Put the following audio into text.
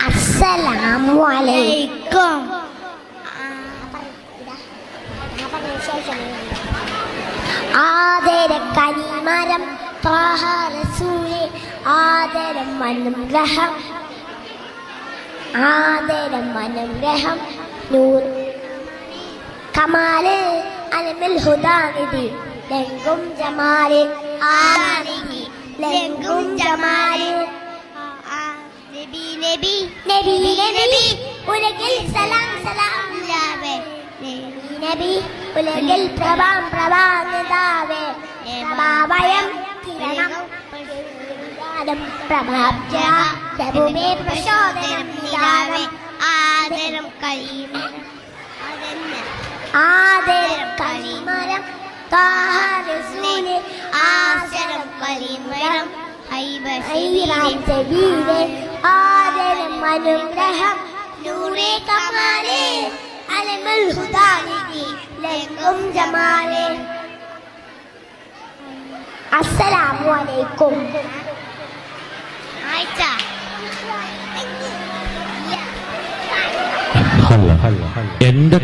അസ്സലാമു അലൈക്കും. ആദര കനിമരം ത്വാഹ റസൂലേ ആദരം അനുഗ്രഹം ആദരം അനുഗ്രഹം നൂർ കമാല് അലമിൽ ഹുദാനിധി ലംഘും ജമാല് ആനിധി ലംഘും ജമാല് നബി നബി നബി നബി ഉലകിൽ സലാം സലാം ലാവേ നബി ഉലകിൽ പ്രഭാം പ്രഭാനിതാവേ പ്രഭാവയം കിരണം പ്രഭാബ്ജ പ്രഭുമേ പ്രചോദനം നിദാനം ആദരം കരീമരം ആദരം കരീമരം ത്വാഹ റസൂലേ ആദരം കരീമരം ഹൈബീരം സബീലേ ആദരം അനുഗ്രഹം നൂറേ കമാലേ അലമുൽ ഹുദാനിധി ലംഘും ജമാലേ. അസ്സലാമു അലൈക്കും. എന്റെ